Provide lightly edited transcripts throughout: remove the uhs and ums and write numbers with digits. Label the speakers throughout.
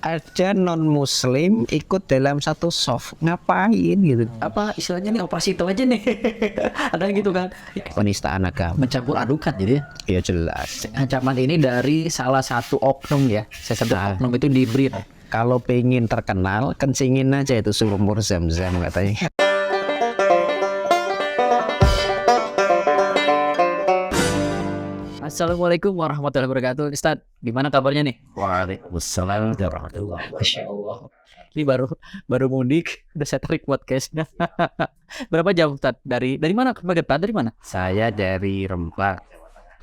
Speaker 1: ada non muslim ikut dalam satu soft, ngapain gitu?
Speaker 2: Apa istilahnya nih, operasi itu aja nih. Ada yang gitu kan,
Speaker 1: Penistaan agama.
Speaker 2: mencampur adukan gitu ya.
Speaker 1: Ya jelas.
Speaker 2: Ancaman ini dari salah satu oknum ya, saya sebut oknum itu di BRIN.
Speaker 1: Kalau pengen terkenal, kencingin aja itu sumur Zam-Zam katanya.
Speaker 2: Assalamualaikum warahmatullahi wabarakatuh. Ustaz, gimana kabarnya nih?
Speaker 1: Waalaikumsalam warahmatullahi wabarakatuh.
Speaker 2: Masya Allah. Ini baru mudik, udah saya tarik podcastnya. Berapa jam Ustaz? Dari mana ke Magetan? Dari mana?
Speaker 1: Saya dari Rembang.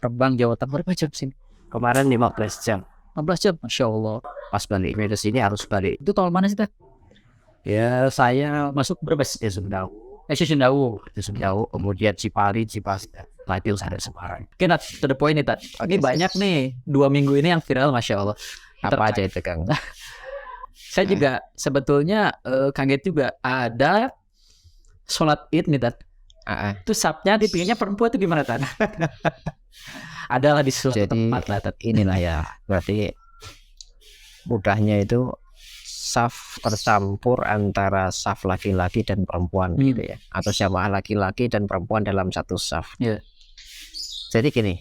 Speaker 2: Rembang, Jawa Tengah. Berapa jam sini?
Speaker 1: Kemarin 15 jam.
Speaker 2: 15 jam, Masya Allah.
Speaker 1: Pas balik ke sini harus balik.
Speaker 2: Itu tol mana sih, Ustaz?
Speaker 1: Ya saya
Speaker 2: Masuk Brebes.
Speaker 1: ya Sumedang.
Speaker 2: Cisundawu.
Speaker 1: Jauh, kemudian Cipali, Cipaska, Latil, ada Semarang.
Speaker 2: Oke, Nat, to the point nih, Tat. Ini banyak nih, 2 minggu ini yang viral, Masya Allah.
Speaker 1: Apa aja itu Kang?
Speaker 2: Saya juga sebetulnya kaget juga. Ada sholat id nih, Tat. Itu sabnya dipilihnya perempuan itu gimana, Tat? Adalah di suatu
Speaker 1: Jadi
Speaker 2: tempat lah, Tat.
Speaker 1: inilah ya, berarti mudahnya itu saf tercampur antara saf laki-laki dan perempuan gitu ya, atau jamaah laki-laki dan perempuan dalam satu saf.
Speaker 2: Yeah.
Speaker 1: Jadi gini,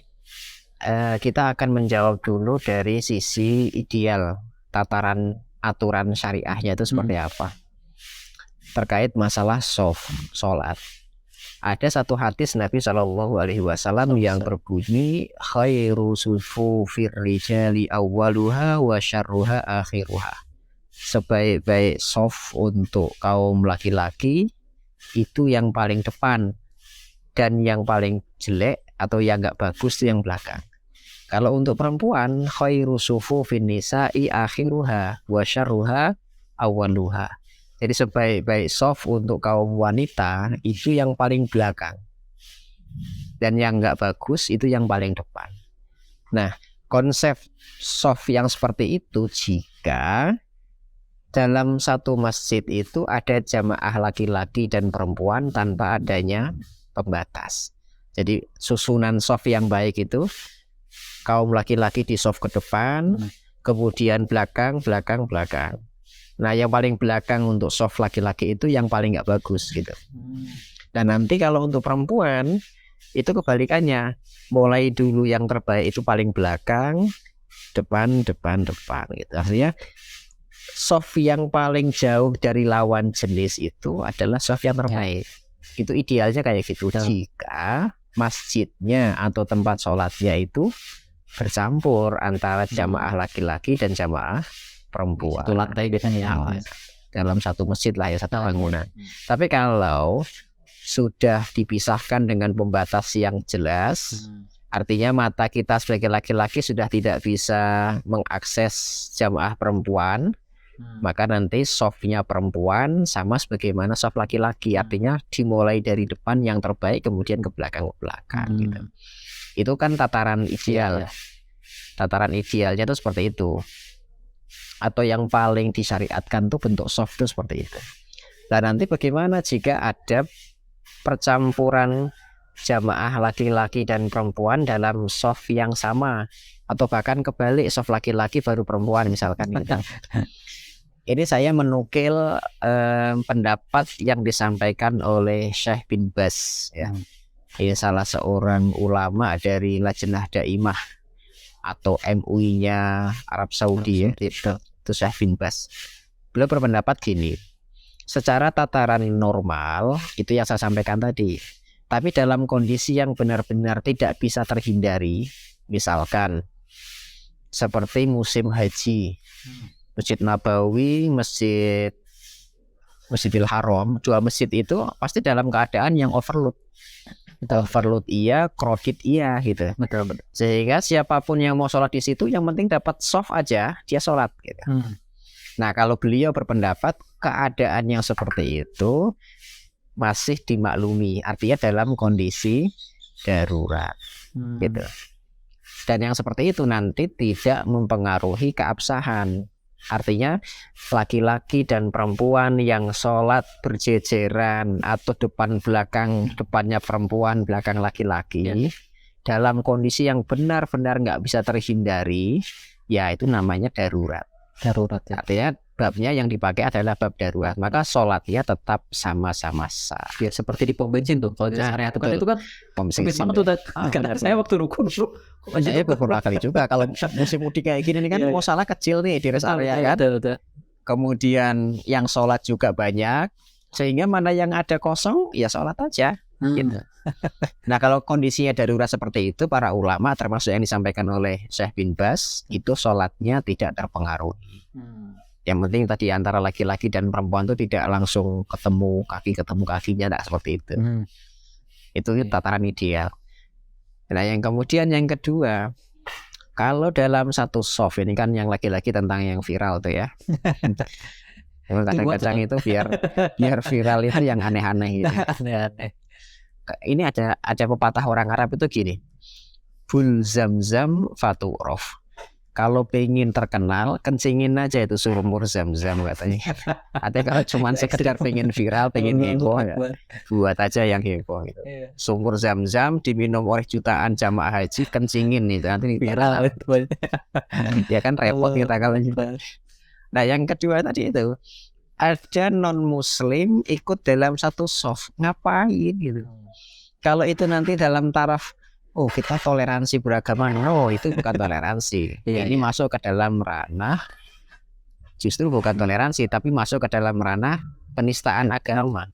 Speaker 1: kita akan menjawab dulu dari sisi ideal, tataran aturan syariahnya itu seperti apa terkait masalah sholat. Ada satu hadis Nabi Shallallahu Alaihi Wasallam yang berbunyi khairu sufufir rijali awwaluha wa syarruha akhiruha. Sebaik-baik soft untuk kaum laki-laki itu yang paling depan, dan yang paling jelek atau yang nggak bagus itu yang belakang. Kalau untuk perempuan khairu sufufin nisa'i akhiruha wa syarruha awwaluha. Jadi sebaik-baik soft untuk kaum wanita itu yang paling belakang, dan yang nggak bagus itu yang paling depan. Nah, konsep soft yang seperti itu jika dalam satu masjid itu ada jamaah laki-laki dan perempuan tanpa adanya pembatas. Jadi susunan soft yang baik itu kaum laki-laki di soft ke depan, kemudian belakang. Nah, yang paling belakang untuk soft laki-laki itu yang paling nggak bagus gitu. Dan nanti kalau untuk perempuan itu kebalikannya, mulai dulu yang terbaik itu paling belakang, depan gitu. Artinya soft yang paling jauh dari lawan jenis itu adalah soft yang terbaik. Itu idealnya kayak gitu. Jika masjidnya atau tempat sholatnya itu bercampur antara jamaah laki-laki dan jamaah perempuan.
Speaker 2: Itu lantai biasanya ya.
Speaker 1: Dalam satu masjid lah ya, satu bangunan. Tapi kalau sudah dipisahkan dengan pembatas yang jelas, artinya mata kita sebagai laki-laki sudah tidak bisa mengakses jamaah perempuan, maka nanti softnya perempuan sama sebagaimana soft laki-laki, artinya dimulai dari depan yang terbaik kemudian ke belakang gitu. Itu kan tataran ideal. Tataran idealnya itu seperti itu. Atau yang paling disyariatkan tuh bentuk soft itu seperti itu. Dan nanti bagaimana jika ada percampuran jamaah laki-laki dan perempuan dalam soft yang sama, atau bahkan kebalik, soft laki-laki baru perempuan misalkan gitu. Ini saya menukil pendapat yang disampaikan oleh Syekh bin Baz ya. Ini salah seorang ulama dari Lajnah Daimah atau MUI-nya Arab Saudi ya. Itu Syekh bin Baz. Beliau berpendapat gini, secara tataran normal itu yang saya sampaikan tadi, tapi dalam kondisi yang benar-benar tidak bisa terhindari, misalkan seperti musim haji, Masjid Nabawi, Masjidil Haram, dua masjid itu pasti dalam keadaan yang overload. Overload iya, crowded iya gitu.
Speaker 2: Betul.
Speaker 1: Sehingga siapapun yang mau sholat di situ, yang penting dapat soft aja, dia sholat gitu. Nah, kalau beliau berpendapat keadaan yang seperti itu masih dimaklumi, artinya dalam kondisi darurat gitu. Dan yang seperti itu nanti tidak mempengaruhi keabsahan. Artinya laki-laki dan perempuan yang sholat berjejeran atau depan belakang, depannya perempuan, belakang laki-laki, dalam kondisi yang benar-benar nggak bisa terhindari, ya itu namanya darurat.
Speaker 2: Darurat ya.
Speaker 1: Artinya babnya yang dipakai adalah bab darurat, maka sholatnya tetap sama-sama sah.
Speaker 2: Biar seperti di pom bensin tuh. Kalau di area itu kan
Speaker 1: betul.
Speaker 2: itu kan
Speaker 1: Pom
Speaker 2: sempit
Speaker 1: bensin
Speaker 2: banget tuh. Karena saya waktu ruko dulu.
Speaker 1: saya beberapa kali juga kalau musim mudik kayak gini nih kan
Speaker 2: Iya, iya.
Speaker 1: musola kecil nih di rest area kan.
Speaker 2: Betul.
Speaker 1: Kemudian yang sholat juga banyak, sehingga mana yang ada kosong ya sholat aja. Gitu. Nah kalau kondisinya darurat seperti itu, para ulama termasuk yang disampaikan oleh Syekh bin Baz itu sholatnya tidak terpengaruhi. Yang penting tadi antara laki-laki dan perempuan itu tidak langsung ketemu kakinya, tidak seperti itu. Itu tataran ideal. Nah yang kemudian yang kedua, kalau dalam satu soft ini kan yang laki-laki tentang yang viral tuh ya. Kadang-kadang itu biar viral itu yang aneh-aneh gitu.
Speaker 2: Aneh-aneh.
Speaker 1: Ini ada pepatah orang Arab itu gini, bul zamzam faturof. Kalau pengen terkenal, kencingin aja itu sumur zam-zam katanya. Artinya kalau cuma sekedar pengen viral, pengen heboh, ya, buat aja yang heboh gitu. Sumur zam-zam diminum oleh jutaan jamaah haji, kencingin itu nanti viral. Ya kan repot kita kalau gitu. Nah yang kedua tadi itu, ada non muslim ikut dalam satu soft, ngapain gitu. Kalau itu nanti dalam taraf kita toleransi beragama, no itu bukan toleransi. Ini masuk ke dalam ranah justru bukan toleransi, tapi masuk ke dalam ranah penistaan agama.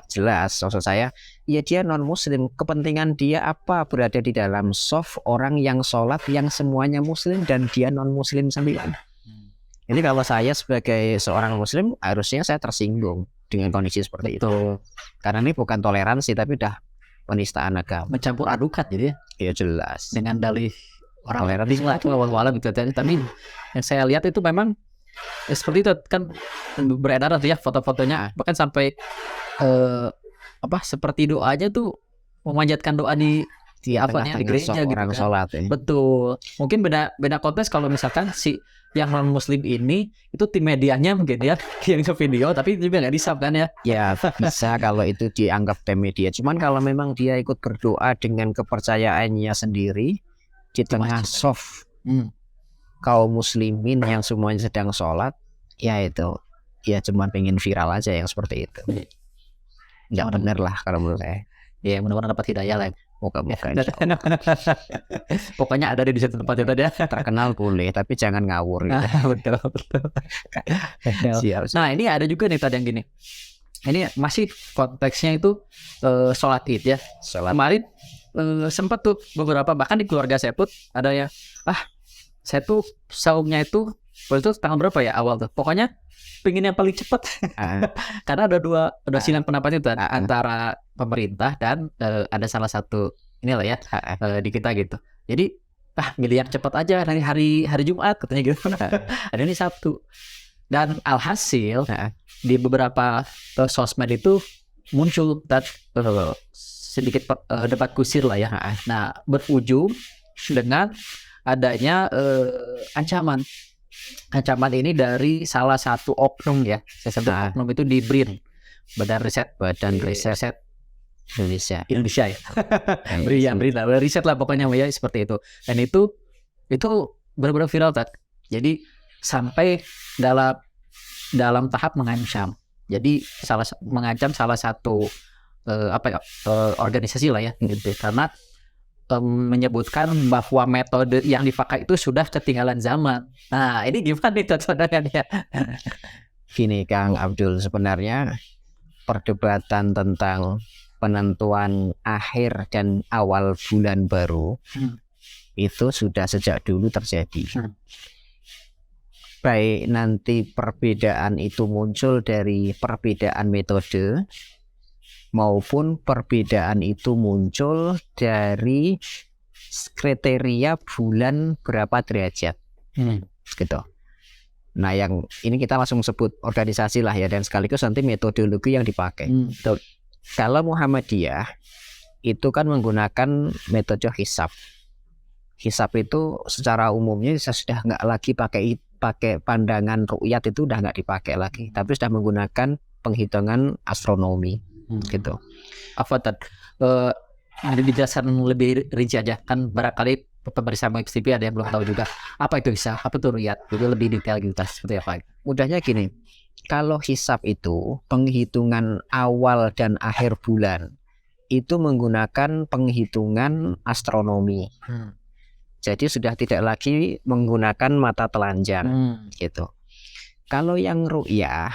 Speaker 1: Jelas maksud saya, ya dia non muslim, kepentingan dia apa berada di dalam soft orang yang sholat yang semuanya muslim dan dia non muslim sembilan. Ini kalau saya sebagai seorang muslim harusnya saya tersinggung dengan kondisi seperti itu. Karena ini bukan toleransi tapi udah penistaan agama.
Speaker 2: Mencampur adukan jadi ya.
Speaker 1: Ya jelas.
Speaker 2: Dengan dalih orang toleransi lah itu awal-awal gitu. Tapi yang saya lihat itu memang seperti itu kan beredar tuh ya foto-fotonya. Bahkan sampai seperti doanya tuh memanjatkan doa di gereja gitu
Speaker 1: orang
Speaker 2: kan.
Speaker 1: sholat ya.
Speaker 2: Betul. Mungkin beda konteks kalau misalkan si yang non muslim ini itu tim medianya mungkin ya yang ke video tapi juga nggak disub kan ya.
Speaker 1: Ya bisa kalau itu dianggap tim media. Cuman kalau memang dia ikut berdoa dengan kepercayaannya sendiri di tengah soft kaum muslimin yang semuanya sedang sholat, ya itu ya cuma pengen viral aja yang seperti itu. Nggak bener lah kalau menurut saya.
Speaker 2: Ya mudah-mudahan dapat hidayah lah.
Speaker 1: Moga-moga.
Speaker 2: Pokoknya ada di satu tempat itu dia.
Speaker 1: Terkenal boleh, tapi jangan ngawur. Gitu.
Speaker 2: Betul. Nah ini ada juga nih tadi yang gini. Ini masih konteksnya itu sholat id ya. Kemarin sempat tuh beberapa bahkan di keluarga saya pun ada ya. Saya tuh saumnya itu tanggal berapa ya awal tuh. Pokoknya pengen yang paling cepat. Karena ada dua silang pendapat itu antara pemerintah dan ada salah satu inilah ya di kita gitu. Jadi milih yang cepat aja dari hari Jumat katanya gitu. Ada ini Sabtu. Dan alhasil di beberapa sosmed itu muncul sedikit debat kusir lah ya. Nah berujung dengan adanya ancaman ini dari salah satu oknum ya. Saya sebut oknum itu di BRIN, Badan Riset Indonesia ya. BRIN riset lah pokoknya ya seperti itu. Dan itu benar-benar viral tak. Jadi sampai dalam tahap mengancam. Jadi mengancam salah satu organisasi lah ya gitu. Karena menyebutkan bahwa metode yang dipakai itu sudah ketinggalan zaman. Nah, ini gimana nih saudaranya?
Speaker 1: Gini Kang Abdul, sebenarnya perdebatan tentang penentuan akhir dan awal bulan baru itu sudah sejak dulu terjadi. Baik nanti perbedaan itu muncul dari perbedaan metode maupun perbedaan itu muncul dari kriteria bulan berapa derajat gitu. Nah yang ini kita langsung sebut organisasi lah ya, dan sekaligus nanti metodologi yang dipakai. Kalau Muhammadiyah itu kan menggunakan metode hisab. Hisab itu secara umumnya sudah nggak lagi pakai pandangan ru'yat, itu udah nggak dipakai lagi, tapi sudah menggunakan penghitungan astronomi. Gitu.
Speaker 2: Ada dijelaskan lebih rinci aja kan, barangkali bersama XTP ada yang belum tahu juga apa itu hisab, apa itu ru'yat, jadi lebih detail gitu seperti apa.
Speaker 1: Mudahnya gini, kalau hisab itu penghitungan awal dan akhir bulan itu menggunakan penghitungan astronomi. Jadi sudah tidak lagi menggunakan mata telanjang gitu. Kalau yang ru'yah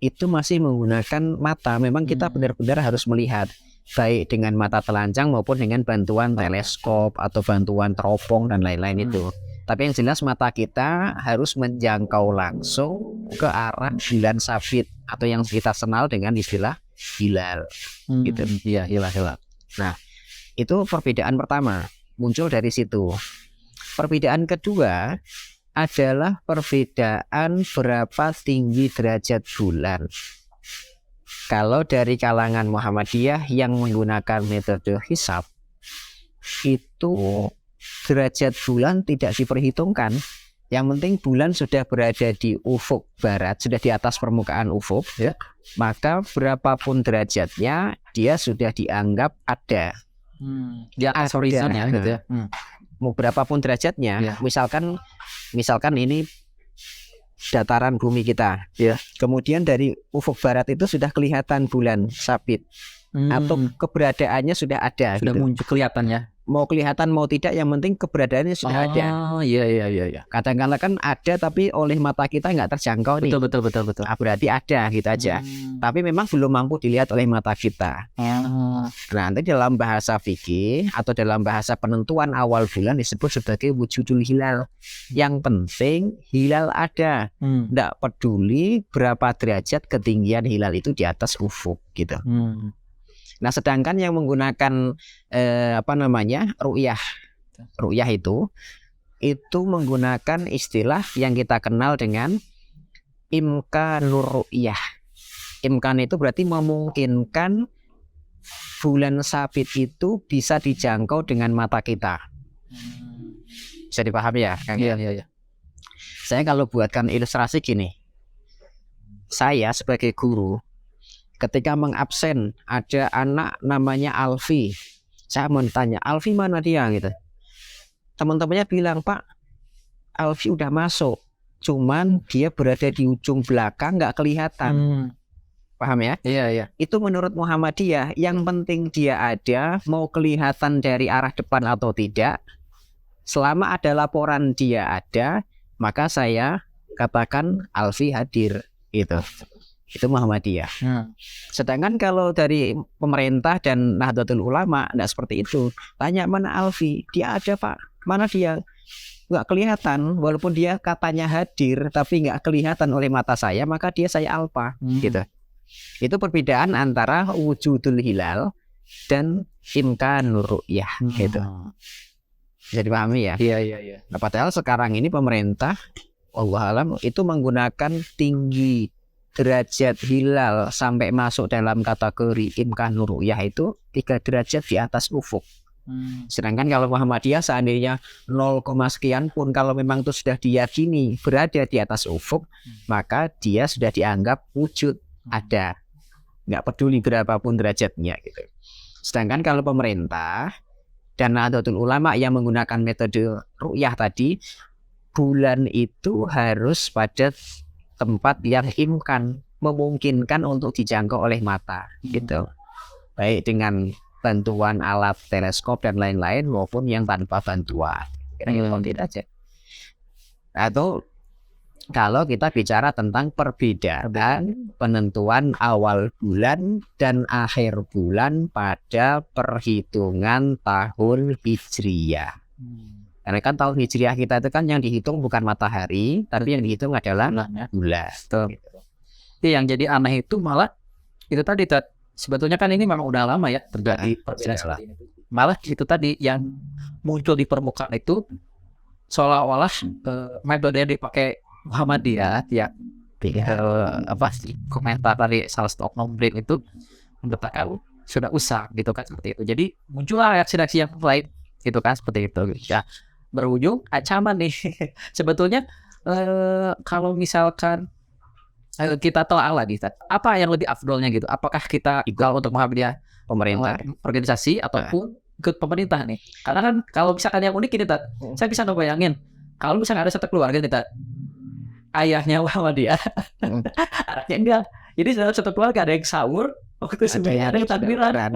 Speaker 1: itu masih menggunakan mata. Memang kita benar-benar harus melihat baik dengan mata telanjang maupun dengan bantuan teleskop atau bantuan teropong dan lain-lain itu. Tapi yang jelas mata kita harus menjangkau langsung ke arah bulan sabit atau yang kita kenal dengan istilah hilal. Gitu.
Speaker 2: Iya, hilal.
Speaker 1: Nah, itu perbedaan pertama. Muncul dari situ. Perbedaan kedua adalah perbedaan berapa tinggi derajat bulan. Kalau dari kalangan Muhammadiyah yang menggunakan metode hisab, itu derajat bulan tidak diperhitungkan. Yang penting bulan sudah berada di ufuk barat, sudah di atas permukaan ufuk, ya, maka berapapun derajatnya dia sudah dianggap ada.
Speaker 2: Di atas horizonnya gitu ya.
Speaker 1: Mau berapapun derajatnya, misalkan ini dataran bumi kita, ya. Kemudian dari ufuk barat itu sudah kelihatan bulan sabit, atau keberadaannya sudah ada,
Speaker 2: sudah
Speaker 1: gitu.
Speaker 2: Muncul kelihatannya.
Speaker 1: Mau kelihatan mau tidak, yang penting keberadaannya sudah ada.
Speaker 2: Oh iya.
Speaker 1: Kadang-kadang kan ada tapi oleh mata kita nggak terjangkau nih.
Speaker 2: Betul.
Speaker 1: Berarti ada gitu aja. Tapi memang belum mampu dilihat oleh mata kita. Nah, nanti dalam bahasa fikih atau dalam bahasa penentuan awal bulan disebut sebagai wujudul hilal. Yang penting hilal ada. Nggak peduli berapa derajat ketinggian hilal itu di atas ufuk gitu. Nah, sedangkan yang menggunakan ru'yah itu menggunakan istilah yang kita kenal dengan imkanur ru'yah. Imkan itu berarti memungkinkan bulan sabit itu bisa dijangkau dengan mata kita. Bisa dipahami ya, Kang?
Speaker 2: Iya.
Speaker 1: Saya kalau buatkan ilustrasi gini. Saya sebagai guru ketika mengabsen ada anak namanya Alfi, saya mau tanya, Alfi mana dia gitu. Teman-temannya bilang, Pak, Alfi udah masuk, cuman dia berada di ujung belakang nggak kelihatan. Paham ya?
Speaker 2: Iya.
Speaker 1: Itu menurut Muhammadiyah, yang penting dia ada, mau kelihatan dari arah depan atau tidak, selama ada laporan dia ada, maka saya katakan Alfi hadir gitu. Itu Muhammadiyah. Sedangkan kalau dari pemerintah dan Nahdlatul Ulama enggak seperti itu. Tanya mana Alfi? Dia ada, Pak. Mana dia? Enggak kelihatan. Walaupun dia katanya hadir tapi enggak kelihatan oleh mata saya, maka dia saya alpa gitu. Itu perbedaan antara wujudul hilal dan imkanur ru'yah gitu. Bisa dipahami ya?
Speaker 2: Iya.
Speaker 1: Nah, padahal sekarang ini pemerintah wallahu alam itu menggunakan tinggi derajat hilal sampai masuk dalam kategori imkanur ru'yah itu 3 derajat di atas ufuk. Sedangkan kalau Muhammadiyah seandainya 0, sekian pun kalau memang itu sudah diyakini berada di atas ufuk, maka dia sudah dianggap wujud ada. Nggak peduli berapapun derajatnya gitu. Sedangkan kalau pemerintah dan Nahdlatul Ulama yang menggunakan metode ru'yah tadi, bulan itu harus pada tempat yang memungkinkan untuk dijangkau oleh mata gitu. Baik dengan bantuan alat teleskop dan lain-lain maupun yang tanpa bantuan. Kira-kira tidak aja. Atau kalau kita bicara tentang perbedaan penentuan awal bulan dan akhir bulan pada perhitungan tahun Hijriyah. Karena kan tahun Hijriah kita itu kan yang dihitung bukan matahari, tapi yang dihitung adalah bulan.
Speaker 2: Jadi yang jadi aneh itu malah itu tadi sebetulnya kan ini memang udah lama ya terjadi perbedaan seperti ini. Malah itu tadi yang muncul di permukaan itu seolah-olah metode yang dipakai Muhammadiyah ya komentar dari salah satu oknum BRIN itu mengatakan sudah usang gitu kan seperti itu. Jadi muncullah reaksi-reaksi yang lain gitu kan seperti itu ya. Berujung ancaman nih. Sebetulnya kalau misalkan kita telah lagi, apa yang lebih afdolnya gitu? Apakah kita kalau untuk Muhammadiyah pemerintah organisasi ataupun ikut pemerintah nih. Karena kan kalau misalkan yang unik ini Tat, saya bisa ngebayangin kalau misalkan ada satu keluarga nih Tat, ayahnya Muhammadiyah, anaknya enggak. Jadi dalam satu keluarga ada yang sahur, waktu sebenarnya ada yang takbiran.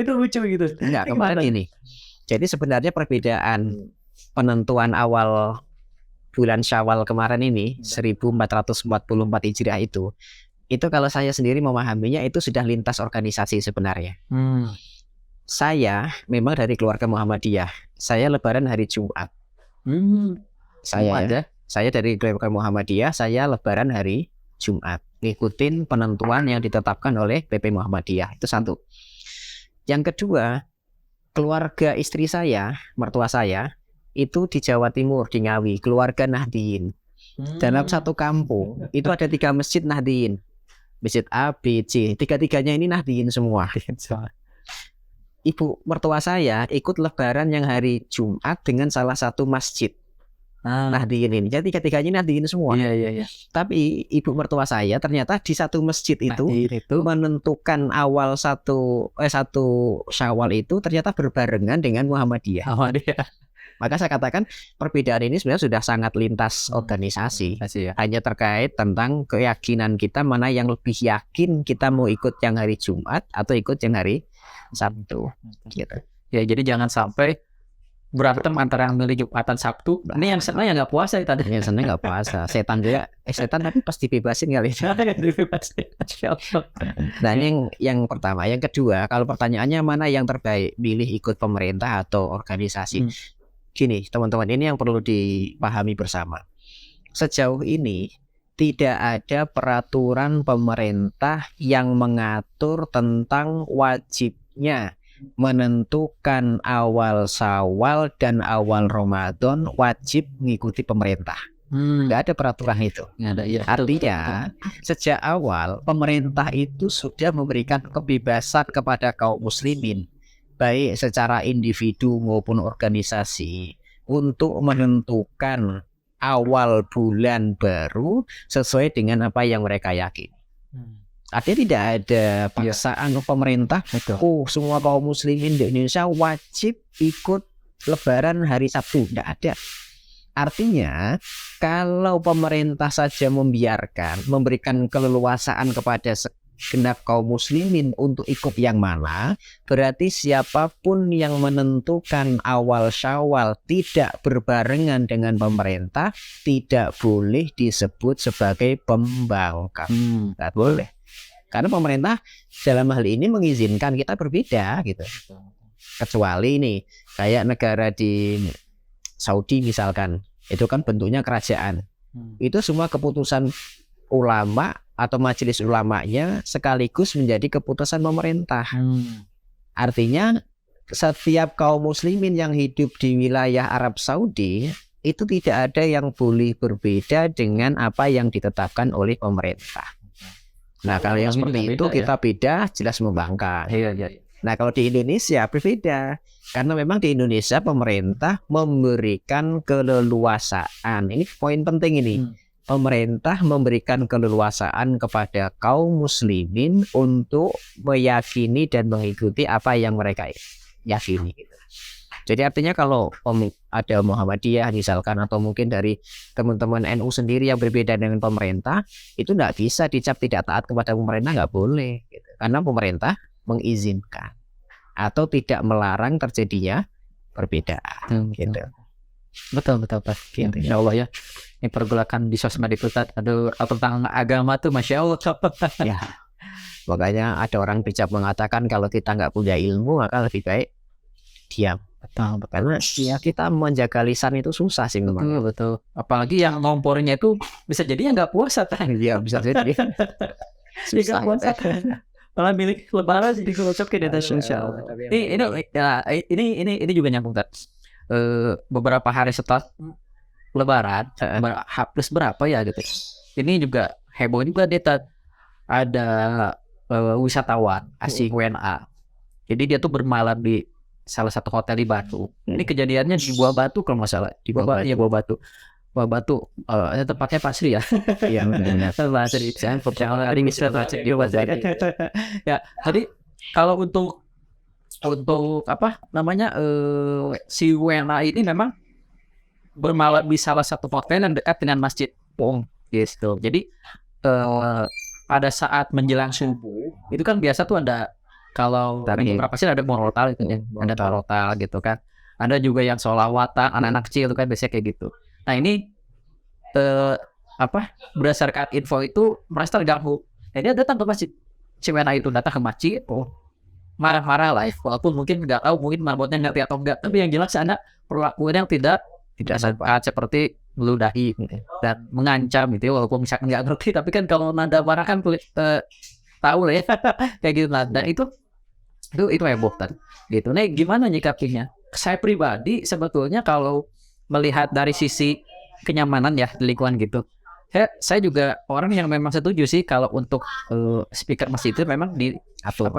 Speaker 2: itu lucu gitu.
Speaker 1: Enggak, kemarin ini. Jadi sebenarnya perbedaan penentuan awal bulan Syawal kemarin ini 1444 Hijriah itu kalau saya sendiri memahaminya itu sudah lintas organisasi sebenarnya. Saya memang dari keluarga Muhammadiyah. Saya lebaran hari Jumat. Saya dari keluarga Muhammadiyah, saya lebaran hari Jumat. Ngikutin penentuan yang ditetapkan oleh PP Muhammadiyah. Itu satu. Yang kedua, keluarga istri saya, mertua saya, itu di Jawa Timur, di Ngawi, keluarga Nahdien. Dalam satu kampung itu ada 3 masjid Nahdien. Masjid A, B, C, 3-3-nya ini Nahdien semua. Ibu mertua saya ikut lebaran yang hari Jumat dengan salah satu masjid Nahdien ini. Jadi 3-3-nya Nahdien semua.
Speaker 2: Iya.
Speaker 1: Tapi ibu mertua saya ternyata di satu masjid itu menentukan awal satu Syawal itu ternyata berbarengan dengan Muhammadiyah. Maka saya katakan perbedaan ini sebenarnya sudah sangat lintas organisasi. Hanya terkait tentang keyakinan kita mana yang lebih yakin kita mau ikut yang hari Jumat atau ikut yang hari Sabtu. Gitu.
Speaker 2: Ya jadi jangan sampai berantem antara yang milih Jumatan Sabtu. Ini yang senang yang nggak puasa ya tadi.
Speaker 1: Yang senang nggak puasa. Setan juga. Setan tapi pasti dibebasin kali. Nah ini yang pertama. Yang kedua, kalau pertanyaannya mana yang terbaik, pilih ikut pemerintah atau organisasi. Gini teman-teman, ini yang perlu dipahami bersama. Sejauh ini tidak ada peraturan pemerintah yang mengatur tentang wajibnya menentukan awal Syawal dan awal Ramadan wajib mengikuti pemerintah. Nggak ada peraturan itu. Artinya sejak awal pemerintah itu sudah memberikan kebebasan kepada kaum muslimin, baik secara individu maupun organisasi, untuk menentukan awal bulan baru sesuai dengan apa yang mereka yakini. Artinya tidak ada paksaan pemerintah. Semua kaum muslimin di Indonesia wajib ikut lebaran hari Sabtu. Tidak ada. Artinya kalau pemerintah saja memberikan keleluasaan kepada segenap kaum muslimin untuk ikut yang mana, berarti siapapun yang menentukan awal Syawal tidak berbarengan dengan pemerintah tidak boleh disebut sebagai pembangkang. Tidak boleh. Karena pemerintah dalam hal ini mengizinkan kita berbeda gitu. Kecuali ini kayak negara di Saudi misalkan, itu kan bentuknya kerajaan. Itu semua keputusan ulama atau majelis ulamanya sekaligus menjadi keputusan pemerintah. Artinya setiap kaum muslimin yang hidup di wilayah Arab Saudi itu tidak ada yang boleh berbeda dengan apa yang ditetapkan oleh pemerintah. Nah kalau yang seperti itu kita beda jelas membangkang. Nah kalau di Indonesia berbeda, karena memang di Indonesia pemerintah memberikan keleluasaan. Ini poin penting ini. Pemerintah memberikan keleluasaan kepada kaum muslimin untuk meyakini dan mengikuti apa yang mereka yakini. Jadi artinya kalau ada Muhammadiyah misalkan atau mungkin dari teman-teman NU sendiri yang berbeda dengan pemerintah, itu tidak bisa dicap tidak taat kepada pemerintah, nggak boleh gitu. Karena pemerintah mengizinkan atau tidak melarang terjadinya perbedaan gitu.
Speaker 2: Betul Pak. Insya Allah ya. Ini pergolakan di sosmed itu tentang agama tuh Masya Allah.
Speaker 1: Ya. Makanya ada orang bijak mengatakan kalau kita nggak punya ilmu maka lebih baik diam.
Speaker 2: Betul.
Speaker 1: Karena ya kita menjaga lisan itu susah sih memang.
Speaker 2: Betul. Apalagi yang ngomporinnya itu bisa jadi nggak puasa kan?
Speaker 1: Iya bisa jadi.
Speaker 2: Susah puasa. Malah milik lebaran jadi kocok ke data sosial. Ini juga nyambung Tat. Beberapa hari setelah lebaran, plus berapa ya gitu. Ini juga heboh juga Tat. Ada wisatawan asing WNA. Jadi dia tuh bermalam di salah satu hotel di Batu. Ini kejadiannya di Buah Batu kalau nggak salah. Di Buah Batu. Buah Batu. Tempatnya Pasri ya.
Speaker 1: Iya benar.
Speaker 2: Pasri. Ya, tadi kalau untuk untuk apa namanya si Wena ini memang bermalam di salah satu hotel yang dekat dengan masjid Pong gitu. Jadi pada saat menjelang subuh itu kan biasa tuh ada, kalau di beberapa sih ada morotal itu ya, ada morotal gitu kan. Ada juga yang sholawatan anak-anak kecil itu kan biasanya kayak gitu. Nah ini berdasarkan info itu merasa terganggu. Jadi dia datang ke masjid. Si Wena itu datang ke masjid, marah-marah lah, walaupun mungkin nggak tahu, mungkin marbotnya ngerti atau enggak, tapi yang jelas ada perlakuan yang tidak sempat seperti meludahi dan mengancam gitu ya, walaupun misalkan nggak ngerti, tapi kan kalau nada marah kan tahu lah ya kayak gitu. Nah, dan itu heboh kan gitu. Nah, gimana nyikapinya? Saya pribadi sebetulnya kalau melihat dari sisi kenyamanan ya di lingkungan gitu, saya juga orang yang memang setuju sih kalau untuk speaker masjid itu memang diatur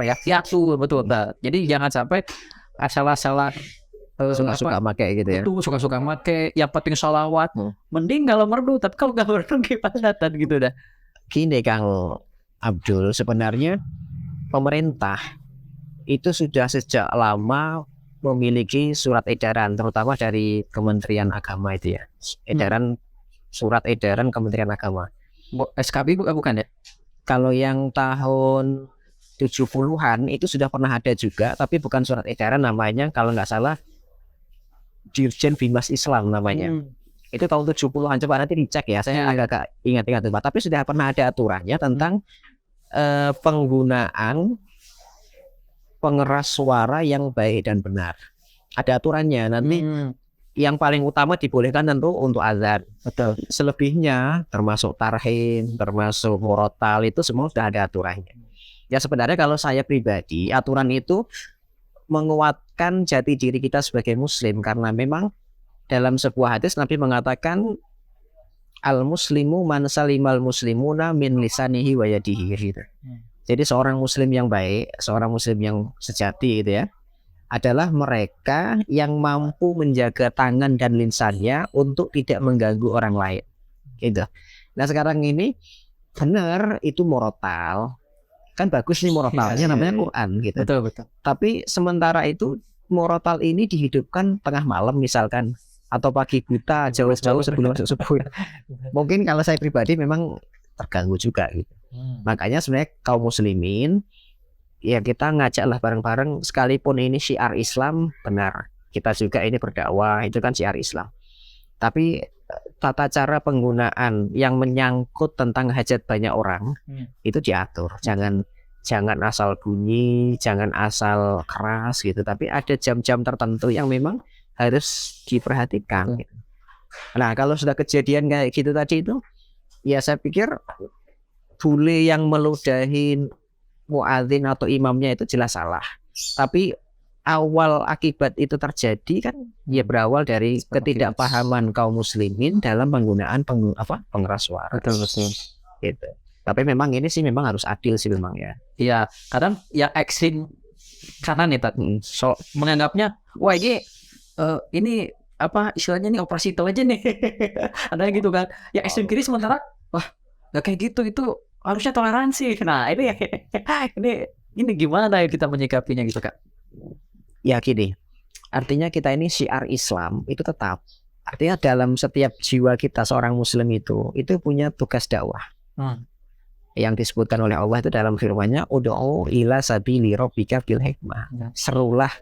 Speaker 2: betul. Nah, jadi jangan sampai asal-asalan
Speaker 1: suka-suka make gitu ya.
Speaker 2: Betul, suka-suka make, yang penting sholawat. Mending kalau merdu, tapi kalau nggak merdu gimana gitu dah.
Speaker 1: Gini Kang Abdul, sebenarnya pemerintah itu sudah sejak lama memiliki surat edaran, terutama dari Kementerian Agama itu ya. Surat edaran Kementerian Agama.
Speaker 2: SKB bukan ya?
Speaker 1: Kalau yang tahun 70-an itu sudah pernah ada juga, tapi bukan surat edaran, namanya kalau nggak salah Dirjen Bimas Islam namanya. Itu tahun 70-an, coba nanti dicek ya, saya agak ingat-ingat, tapi sudah pernah ada aturannya tentang penggunaan pengeras suara yang baik dan benar. Ada aturannya nanti. Yang paling utama dibolehkan tentu untuk azan. Betul. Selebihnya termasuk tarhim, termasuk murotal, itu semua sudah ada aturannya. Ya sebenarnya kalau saya pribadi, aturan itu menguatkan jati diri kita sebagai muslim, karena memang dalam sebuah hadis Nabi mengatakan al-muslimu man salimal muslimuna min lisanihi wa yadihi gitu. Jadi seorang muslim yang baik, seorang muslim yang sejati gitu ya, adalah mereka yang mampu menjaga tangan dan lisannya untuk tidak mengganggu orang lain gitu. Nah sekarang ini benar itu murotal, kan bagus nih murotalnya, namanya Quran gitu. Betul. Tapi sementara itu murotal ini dihidupkan tengah malam misalkan, atau pagi buta jauh-jauh sebelum masuk subuh. Mungkin kalau saya pribadi memang terganggu juga gitu. Makanya sebenarnya kaum muslimin ya kita ngajaklah bareng-bareng, sekalipun ini syiar Islam benar, kita juga ini berdakwah, itu kan syiar Islam, tapi tata cara penggunaan yang menyangkut tentang hajat banyak orang itu diatur. Jangan asal bunyi, jangan asal keras gitu, tapi ada jam-jam tertentu yang memang harus diperhatikan gitu. Nah kalau sudah kejadian kayak gitu tadi itu, ya saya pikir bule yang meludahin muadzin atau imamnya itu jelas salah. Tapi awal akibat itu terjadi kan ya berawal dari ketidakpahaman kaum muslimin dalam penggunaan pengeras suara. Betul. Gitu. Tapi memang ini sih memang harus adil sih memang ya.
Speaker 2: Iya, kadang yang ekstrim kanan nih tadi. So menganggapnya wah ini apa istilahnya nih operasi intelijen nih. Ada gitu kan. Yang ekstrim kiri sementara wah nggak kayak gitu, itu harusnya toleransi. Nah ini gimana ya kita menyikapinya gitu Kak?
Speaker 1: Ya gini, artinya kita ini syiar Islam itu tetap, artinya dalam setiap jiwa kita seorang muslim itu punya tugas dakwah yang disebutkan oleh Allah itu dalam firman-Nya, ud'u ila sabili rabbika bil hikmah. Serulah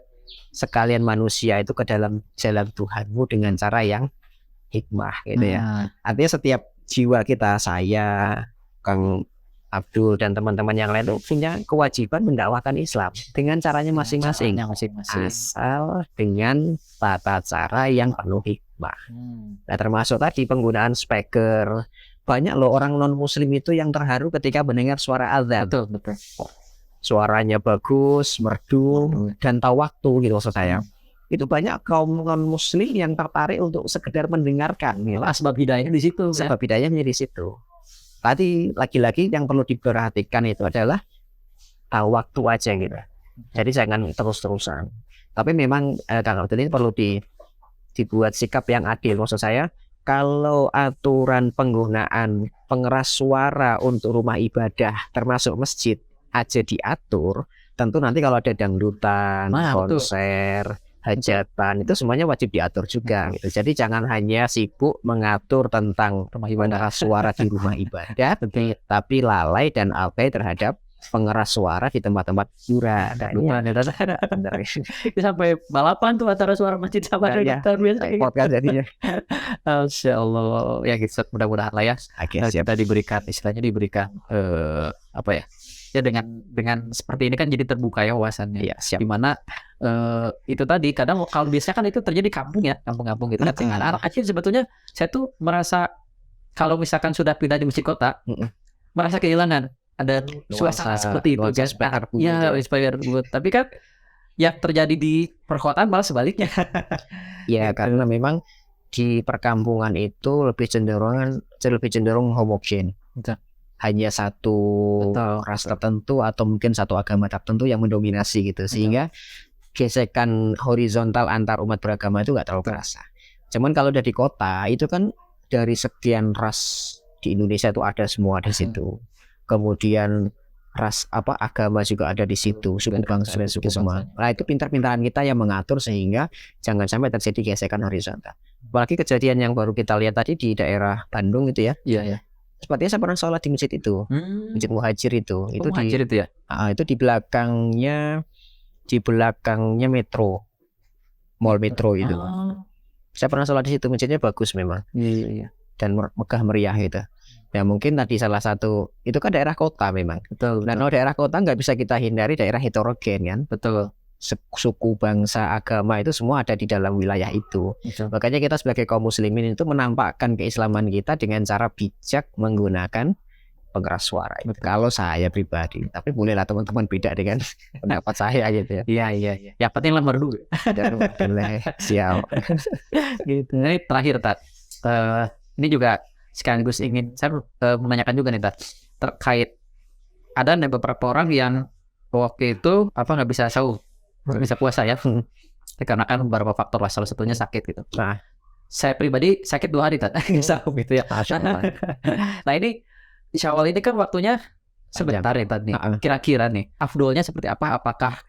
Speaker 1: sekalian manusia itu ke dalam jalan Tuhanmu dengan cara yang hikmah gitu ya. Artinya setiap jiwa kita, saya, Kang Abdul dan teman-teman yang lain itu punya kewajiban mendakwahkan Islam dengan caranya masing-masing. Asal dengan tata cara yang penuh hikmah. Nah termasuk tadi penggunaan speaker. Banyak loh orang non muslim itu yang terharu ketika mendengar suara azan. Betul. Suaranya bagus, merdu dan tahu waktu gitu maksud saya. Itu banyak kaum non muslim yang tertarik untuk sekedar mendengarkan.
Speaker 2: Sebab hidayahnya di situ.
Speaker 1: Sebab hidayahnya di situ. Tadi lagi-lagi yang perlu diperhatikan itu adalah tahu waktu aja gitu. Jadi jangan terus-terusan. Tapi memang Kang Abdul ini perlu dibuat sikap yang adil. Maksud saya, kalau aturan penggunaan pengeras suara untuk rumah ibadah termasuk masjid aja diatur, Tentu nanti kalau ada dangdutan,
Speaker 2: Betul.
Speaker 1: konser, hajatan itu semuanya wajib diatur juga gitu. Jadi jangan hanya sibuk mengatur tentang
Speaker 2: Rumah ibadah.
Speaker 1: pengeras suara di rumah ibadah, tapi lalai dan abai terhadap pengeras suara di tempat-tempat hiburan. Nah,
Speaker 2: Itu sampai balapan tuh antara suara masjid sama dangdutan biasa.
Speaker 1: repot kan jadinya.
Speaker 2: Masya Allah, ya gitu. Mudah-mudahan lah ya kita diberikan istilahnya apa ya? Ya dengan seperti ini kan jadi terbuka ya wawasannya.
Speaker 1: Ya, siap.
Speaker 2: Dimana itu tadi kadang kalau biasanya kan itu terjadi kampung ya, kampung-kampung gitu kan. Anak kecil sebetulnya saya tuh merasa kalau misalkan sudah pindah di masjid kota, merasa kehilangan ada suasana seperti itu kan. Ya, inspire. Tapi kan yang terjadi di perkotaan malah sebaliknya.
Speaker 1: Ya, karena memang di perkampungan itu lebih cenderung homogen.
Speaker 2: Betul.
Speaker 1: Hanya satu ras tertentu atau mungkin satu agama tertentu yang mendominasi gitu, sehingga gesekan horizontal antar umat beragama itu nggak terlalu terasa. Cuman kalau udah di kota itu kan dari sekian ras di Indonesia itu ada semua di situ. Kemudian ras agama juga ada di situ, suku bangsa dan suku semua. Nah, itu pintar-pintaran kita yang mengatur sehingga jangan sampai terjadi gesekan horizontal. Apalagi kejadian yang baru kita lihat tadi di daerah Bandung itu ya.
Speaker 2: Iya.
Speaker 1: Sepertinya saya pernah sholat di masjid itu, masjid Muhajir itu. Itu
Speaker 2: Muhajir itu ya.
Speaker 1: Itu di belakangnya metro, mall metro itu. Saya pernah sholat di situ, masjidnya bagus memang.
Speaker 2: Iya.
Speaker 1: Dan megah meriah gitu. Ya mungkin tadi salah satu itu kan daerah kota memang.
Speaker 2: Betul.
Speaker 1: Nah, kalau daerah kota nggak bisa kita hindari daerah heterogen kan.
Speaker 2: Betul.
Speaker 1: Suku, bangsa, agama itu semua ada di dalam wilayah itu.
Speaker 2: Betul.
Speaker 1: Makanya kita sebagai kaum muslimin itu menampakkan keislaman kita dengan cara bijak menggunakan pengeras suara. Kalau saya pribadi, tapi bolehlah teman-teman beda dengan pendapat saya gitu ya.
Speaker 2: Iya. Ya penting lembar dulu.
Speaker 1: Siap.
Speaker 2: Gitu. Ini terakhir Tat. Ini juga sekaligus ingin saya menanyakan juga nih Tat, terkait ada beberapa orang yang waktu itu nggak bisa sahur, nggak bisa puasa ya, karena kan beberapa faktor lah, salah satunya sakit gitu.
Speaker 1: Nah,
Speaker 2: saya pribadi sakit 2 hari Tat, sahur gitu ya. Nah ini di Syawal ini kan waktunya sebentar ya Tat nih. Kira-kira nih afdolnya seperti apa? Apakah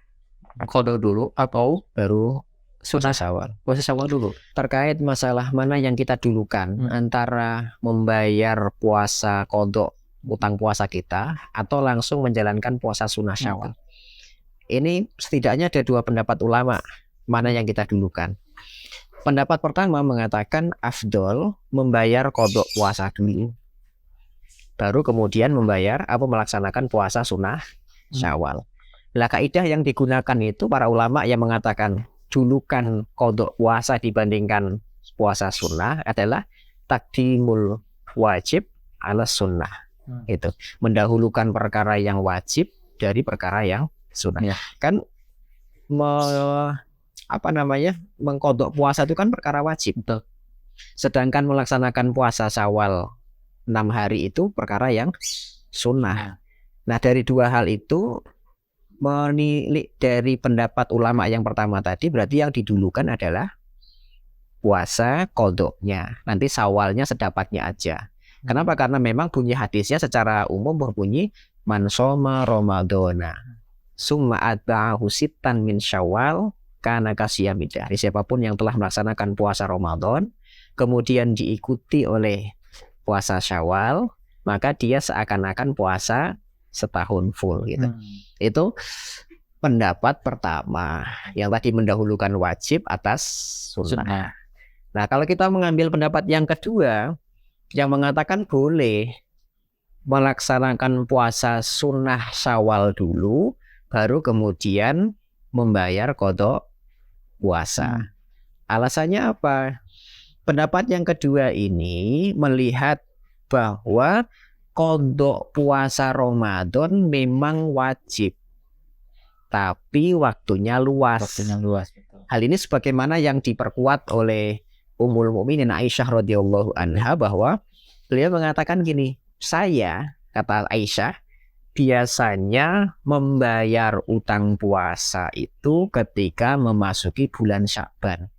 Speaker 2: qada dulu atau baru puasa Syawal dulu?
Speaker 1: Terkait masalah mana yang kita dulukan antara membayar puasa qada utang puasa kita atau langsung menjalankan puasa sunnah Syawal. Ini setidaknya ada 2 pendapat ulama mana yang kita dulukan. Pendapat pertama mengatakan afdol membayar qada puasa dulu, baru kemudian melaksanakan puasa sunnah Syawal. Lah kaidah yang digunakan itu para ulama yang mengatakan julukan qada puasa dibandingkan puasa sunnah adalah taqdimul wajib ala sunnah. Itu mendahulukan perkara yang wajib dari perkara yang sunnah. Kan mengqada puasa itu kan perkara wajib.
Speaker 2: Betul.
Speaker 1: Sedangkan melaksanakan puasa Syawal 6 hari itu perkara yang sunnah. Nah, dari 2 hal itu menilik dari pendapat ulama yang pertama tadi, berarti yang didulukan adalah puasa qadanya. Nanti Syawalnya sedapatnya aja. Kenapa? Karena memang bunyi hadisnya secara umum berbunyi man shoma ramadhana summa atba'ahu sittan min Syawal kana kasiyamid. Siapapun yang telah melaksanakan puasa Ramadan kemudian diikuti oleh puasa Syawal, maka dia seakan-akan puasa setahun full gitu. Itu pendapat pertama yang tadi mendahulukan wajib atas sunnah. Nah, kalau kita mengambil pendapat yang kedua yang mengatakan boleh melaksanakan puasa sunnah Syawal dulu baru kemudian membayar qada puasa. Alasannya apa? Pendapat yang kedua ini melihat bahwa qada puasa Ramadan memang wajib, tapi waktunya luas. Hal ini sebagaimana yang diperkuat oleh Ummul Mukminin Aisyah radhiyallahu anha, bahwa beliau mengatakan gini, saya, kata Aisyah, biasanya membayar utang puasa itu ketika memasuki bulan Sya'ban.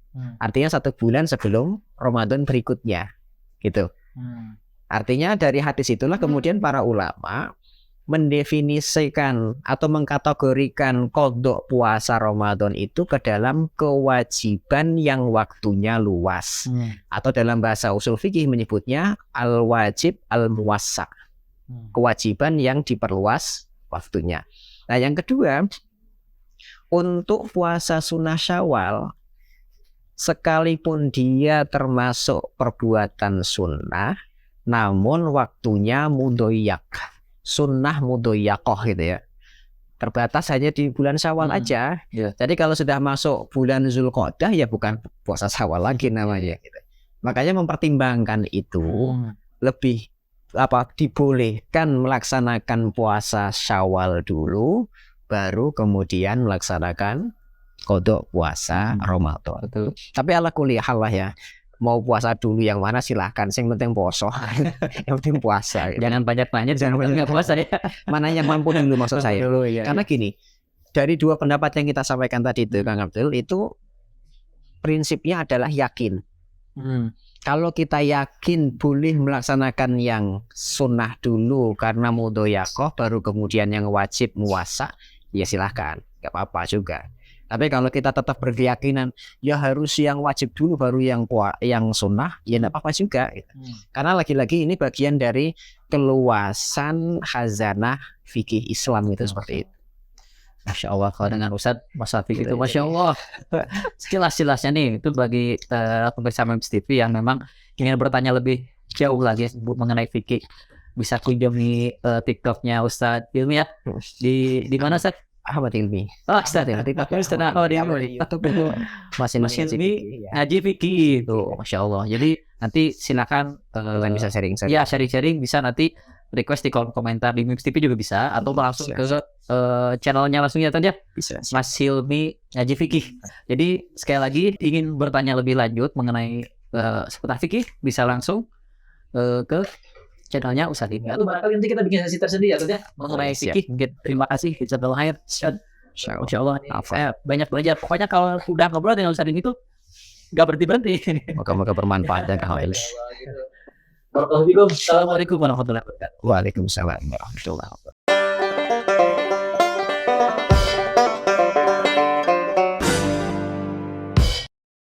Speaker 1: Artinya 1 bulan sebelum Ramadan berikutnya gitu. Artinya dari hadis itulah kemudian para ulama mendefinisikan atau mengkategorikan qadha puasa Ramadan itu ke dalam kewajiban yang waktunya luas. Atau dalam bahasa usul fikih menyebutnya al-wajib al-muwassa. Kewajiban yang diperluas waktunya. Nah, yang kedua, untuk puasa sunnah Syawal, sekalipun dia termasuk perbuatan sunnah, namun waktunya mudhoyak, sunnah mudhoyakoh gitu ya. Terbatas hanya di bulan Syawal aja. Jadi kalau sudah masuk bulan Zulqa'dah ya bukan puasa Syawal lagi namanya. Gitu. Makanya mempertimbangkan itu lebih dibolehkan melaksanakan puasa Syawal dulu, baru kemudian melaksanakan qadha puasa Ramadan.
Speaker 2: Betul.
Speaker 1: Tapi ala kulli hal lah ya, mau puasa dulu yang mana silahkan, yang penting poso. Yang penting puasa gitu.
Speaker 2: Jangan banyak nanya, jangan banyak puasa ya.
Speaker 1: Mana yang mampu dulu maksud saya. Karena gini, dari dua pendapat yang kita sampaikan tadi itu Kang Abdul, itu prinsipnya adalah yakin. Kalau kita yakin boleh melaksanakan yang sunnah dulu karena mudhoyakoh, baru kemudian yang wajib muwassa, ya silahkan, nggak apa-apa juga. Tapi kalau kita tetap berkeyakinan ya harus yang wajib dulu baru yang sunnah, ya nggak apa-apa juga. Gitu. Karena lagi-lagi ini bagian dari keluasan khazanah fikih Islam itu seperti itu.
Speaker 2: Masya Allah, kalau dengan Ustadz Mas Afiq itu Masya Allah jelas-jelasnya nih, itu bagi pemirsa Memes TV yang memang ingin bertanya lebih jauh lagi mengenai fikih, bisa kunjungi TikToknya Ustadz Hilmi ya. Di mana Ustadz?
Speaker 1: Ahmad Hilmi.
Speaker 2: Oh Ustadz ya, TikToknya Ustadz Ahmad Hilmi. Mas Hilmi ngaji fikih itu Masya Allah. Jadi nanti silakan
Speaker 1: bisa sharing.
Speaker 2: Ya sharing bisa nanti request di kolom komentar di Memes TV juga bisa, atau langsung ke channelnya langsung ya tadi ya, Mas Hilmi ngaji fikih. Jadi sekali lagi ingin bertanya lebih lanjut mengenai seputar fikih, bisa langsung ke channelnya Ustadz Hilmi, atau barangkali nanti kita bikin sesi tersendiri ya mengenai fikih. Terima kasih, jazakallahu khair. Masya Allah, saya banyak belajar. Pokoknya kalau udah ngobrol dengan Ustadz Hilmi itu nggak berhenti.
Speaker 1: Moga-moga bermanfaat dan kawal.
Speaker 2: Assalamualaikum warahmatullahi wabarakatuh.
Speaker 1: Waalaikumsalam warahmatullahi wabarakatuh.